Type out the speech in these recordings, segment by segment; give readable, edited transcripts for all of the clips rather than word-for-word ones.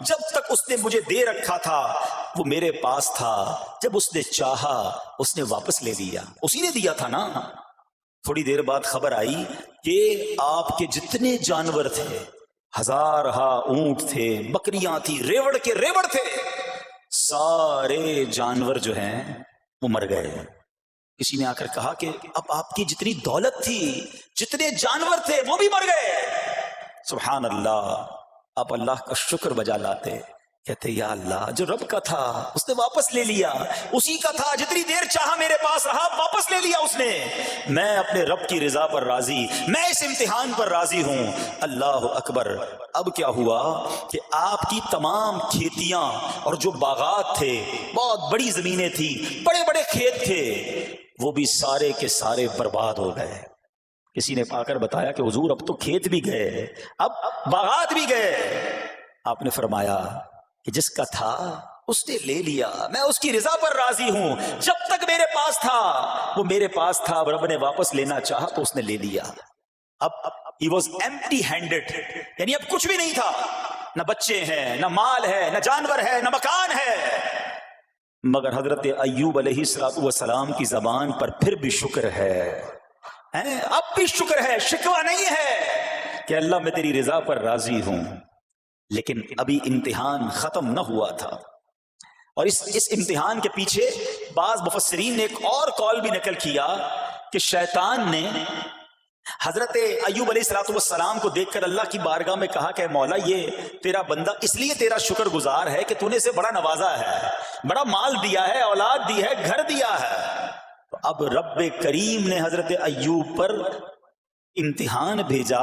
جب تک اس نے مجھے دے رکھا تھا وہ میرے پاس تھا، جب اس نے چاہا اس نے واپس لے لیا۔ اسی نے دیا تھا نا۔ تھوڑی دیر بعد خبر آئی کہ آپ کے جتنے جانور تھے، ہزارہا اونٹ تھے، بکریاں تھی، ریوڑ کے ریوڑ تھے، سارے جانور جو ہیں وہ مر گئے۔ کسی نے آ کر کہا کہ اب آپ کی جتنی دولت تھی، جتنے جانور تھے، وہ بھی مر گئے۔ سبحان اللہ، آپ اللہ کا شکر بجا لاتے، کہتے یا اللہ جو رب کا تھا اس نے واپس لے لیا، اسی کا تھا، جتنی دیر چاہا میرے پاس رہا، واپس لے لیا اس نے۔ میں اپنے رب کی رضا پر راضی، میں اس امتحان پر راضی ہوں۔ اللہ اکبر۔ اب کیا ہوا کہ آپ کی تمام کھیتیاں اور جو باغات تھے، بہت بڑی زمینیں تھی، بڑے بڑے کھیت تھے، وہ بھی سارے کے سارے برباد ہو گئے۔ کسی نے آ کر بتایا کہ حضور اب تو کھیت بھی گئے، اب باغات بھی گئے۔ آپ نے فرمایا کہ جس کا تھا اس نے لے لیا، میں اس کی رضا پر راضی ہوں۔ جب تک میرے پاس تھا وہ میرے پاس تھا، رب نے واپس لینا چاہا تو اس نے لے لیا۔ اب he was empty handed، یعنی اب کچھ بھی نہیں تھا، نہ بچے ہیں، نہ مال ہے، نہ جانور ہے، نہ مکان ہے۔ مگر حضرت ایوب علیہ السلام کی زبان پر پھر بھی شکر ہے، اب بھی شکر ہے، شکوہ نہیں ہے کہ اللہ میں تیری رضا پر راضی ہوں۔ لیکن ابھی امتحان ختم نہ ہوا تھا، اور اس امتحان کے پیچھے بعض مفسرین نے ایک اور قول بھی نقل کیا کہ شیطان نے حضرت ایوب علیہ السلام کو دیکھ کر اللہ کی بارگاہ میں کہا کہ مولا یہ تیرا بندہ اس لیے تیرا شکر گزار ہے کہ تو نے اسے بڑا نوازا ہے، بڑا مال دیا ہے، اولاد دی ہے، گھر دیا ہے۔ تو اب رب کریم نے حضرت ایوب پر امتحان بھیجا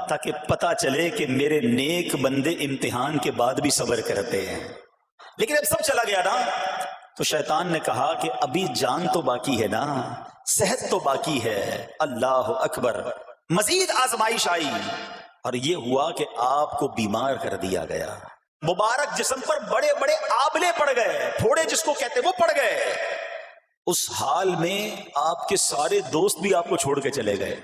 تاکہ پتا چلے کہ میرے نیک بندے امتحان کے بعد بھی صبر کرتے ہیں۔ لیکن اب سب چلا گیا نا، تو شیطان نے کہا کہ ابھی جان تو باقی ہے نا، صحت تو باقی ہے۔ اللہ اکبر۔ مزید آزمائش آئی، اور یہ ہوا کہ آپ کو بیمار کر دیا گیا۔ مبارک جسم پر بڑے بڑے آبلے پڑ گئے، پھوڑے جس کو کہتے وہ پڑ گئے۔ اس حال میں آپ کے سارے دوست بھی آپ کو چھوڑ کے چلے گئے۔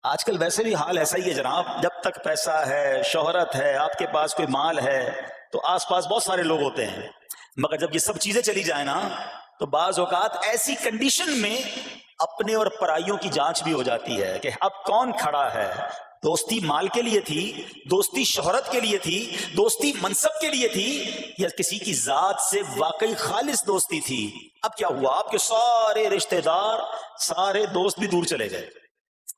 آج کل ویسے بھی حال ایسا ہی ہے جناب، جب تک پیسہ ہے، شہرت ہے، آپ کے پاس کوئی مال ہے تو آس پاس بہت سارے لوگ ہوتے ہیں، مگر جب یہ سب چیزیں چلی جائیں نا تو بعض اوقات ایسی کنڈیشن میں اپنے اور پرائیوں کی جانچ بھی ہو جاتی ہے کہ اب کون کھڑا ہے۔ دوستی مال کے لیے تھی، دوستی شہرت کے لیے تھی، دوستی منصب کے لیے تھی، یا کسی کی ذات سے واقعی خالص دوستی تھی؟ اب کیا ہوا، آپ کے سارے رشتہ دار، سارے دوست بھی دور چلے گئے،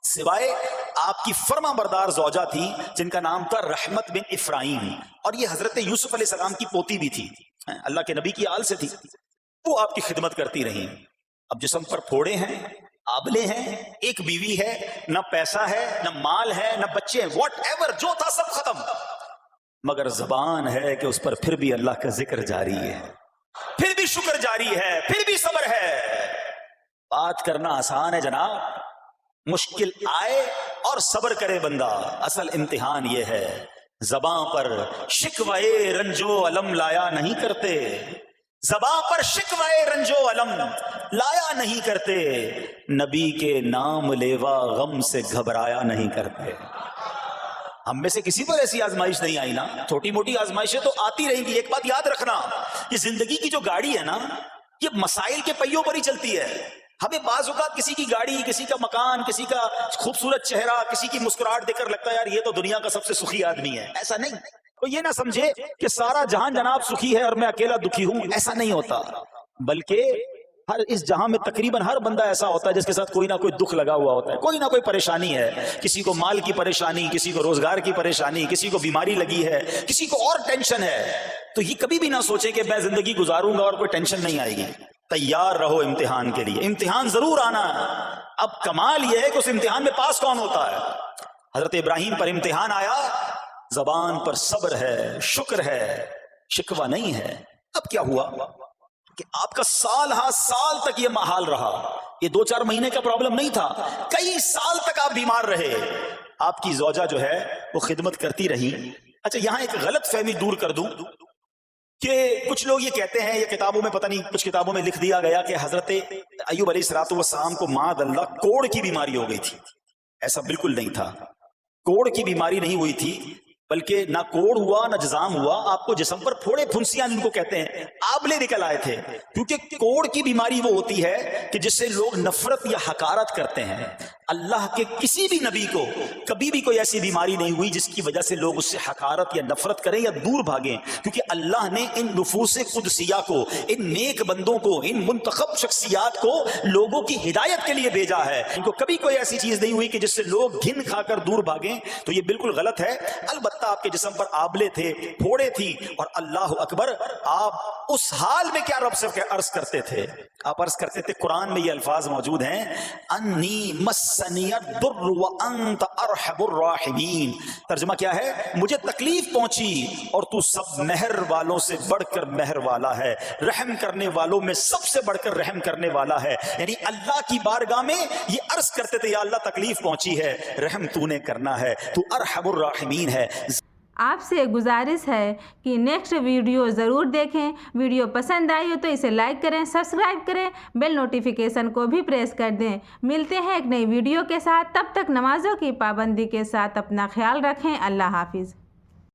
سوائے آپ کی فرما بردار زوجہ تھی جن کا نام تھا رحمت بن افراہیم، اور یہ حضرت یوسف علیہ السلام کی پوتی بھی تھی، اللہ کے نبی کی آل سے تھی، وہ آپ کی خدمت کرتی رہی۔ اب جسم پر پھوڑے ہیں، آبلے ہیں، ایک بیوی ہے، نہ پیسہ ہے، نہ مال ہے، نہ بچے ہیں، واٹ ایور جو تھا سب ختم، مگر زبان ہے کہ اس پر پھر بھی اللہ کا ذکر جاری ہے، پھر بھی شکر جاری ہے، پھر بھی صبر ہے۔ بات کرنا آسان ہے جناب، مشکل آئے اور صبر کرے بندہ، اصل امتحان یہ ہے۔ زباں پر شکوے رنجو علم لایا نہیں کرتے، زباں پر شکوے رنجو علم لایا نہیں کرتے، نبی کے نام لیوا غم سے گھبرایا نہیں کرتے۔ ہم میں سے کسی پر ایسی آزمائش نہیں آئی نا، چھوٹی موٹی آزمائشیں تو آتی رہیں گی۔ ایک بات یاد رکھنا، یہ زندگی کی جو گاڑی ہے نا، یہ مسائل کے پہیوں پر ہی چلتی ہے۔ ہمیں بعض اوقات کسی کی گاڑی، کسی کا مکان، کسی کا خوبصورت چہرہ، کسی کی مسکراہٹ دیکھ کر لگتا ہے یار یہ تو دنیا کا سب سے سخی آدمی ہے۔ ایسا نہیں، تو یہ نہ سمجھے کہ سارا جہان جناب سخی ہے اور میں اکیلا دکھی ہوں، ایسا نہیں ہوتا، بلکہ ہر اس جہاں میں تقریباً ہر بندہ ایسا ہوتا ہے جس کے ساتھ کوئی نہ کوئی دکھ لگا ہوا ہوتا ہے، کوئی نہ کوئی پریشانی ہے، کسی کو مال کی پریشانی، کسی کو روزگار کی پریشانی، کسی کو بیماری لگی ہے، کسی کو اور ٹینشن ہے۔ تو یہ کبھی بھی نہ سوچے کہ میں زندگی گزاروں گا اور کوئی ٹینشن نہیں آئے گی۔ تیار رہو امتحان کے لیے، امتحان ضرور آنا ہے۔ اب کمال یہ ہے کہ اس امتحان میں پاس کون ہوتا ہے۔ حضرت ابراہیم پر امتحان آیا، زبان پر صبر ہے، شکر ہے، شکوہ نہیں ہے۔ اب کیا ہوا کہ آپ کا سال ہا سال تک یہ محال رہا، یہ 2-4 مہینے کا پرابلم نہیں تھا، کئی سال تک آپ بیمار رہے۔ آپ کی زوجہ جو ہے وہ خدمت کرتی رہی۔ اچھا یہاں ایک غلط فہمی دور کر دوں کہ کچھ لوگ یہ کہتے ہیں، یہ کتابوں میں پتہ نہیں کچھ کتابوں میں لکھ دیا گیا کہ حضرت ایوب علیہ السلام کو معاذ اللہ کوڑ کی بیماری ہو گئی تھی۔ ایسا بالکل نہیں تھا، کوڑ کی بیماری نہیں ہوئی تھی، بلکہ نہ کوڑ ہوا نہ جزام ہوا، آپ کو جسم پر پھوڑے پھنسیاں جن کو کہتے ہیں آبلے نکل آئے تھے، کیونکہ کوڑ کی بیماری وہ ہوتی ہے کہ جس سے لوگ نفرت یا حقارت کرتے ہیں۔ اللہ کے کسی بھی نبی کو کبھی بھی کوئی ایسی بیماری نہیں ہوئی جس کی وجہ سے لوگ اس سے حقارت یا نفرت کریں یا دور بھاگیں، کیونکہ اللہ نے ان نفوس قدسیہ کو، ان نیک بندوں کو، ان منتخب شخصیات کو لوگوں کی ہدایت کے لیے بھیجا ہے۔ ان کو کبھی کوئی ایسی چیز نہیں ہوئی کہ جس سے لوگ گھن کھا کر دور بھاگیں، تو یہ بالکل غلط ہے۔ البتہ آپ کے جسم پر آبلے تھے، پھوڑے تھی، اور اللہ اکبر، آپ اس حال میں کیا رب سے عرض کرتے تھے؟ آپ عرض کرتے تھے، قرآن میں یہ الفاظ موجود ہیں، انی مسنی الضر وانت ارحم الراحمین۔ ترجمہ کیا ہے؟ مجھے تکلیف پہنچی اور تو سب مہر والوں سے بڑھ کر مہر والا ہے، رحم کرنے والوں میں سب سے بڑھ کر رحم کرنے والا ہے۔ یعنی اللہ کی بارگاہ میں یہ عرض کرتے تھے، یا اللہ تکلیف پہنچی ہے، رحم تو نے کرنا ہے، تو ارحم الراحمین ہے۔ آپ سے گزارش ہے کہ نیکسٹ ویڈیو ضرور دیکھیں۔ ویڈیو پسند آئی ہو تو اسے لائک کریں، سبسکرائب کریں، بیل نوٹیفیکیشن کو بھی پریس کر دیں۔ ملتے ہیں ایک نئی ویڈیو کے ساتھ، تب تک نمازوں کی پابندی کے ساتھ اپنا خیال رکھیں۔ اللہ حافظ۔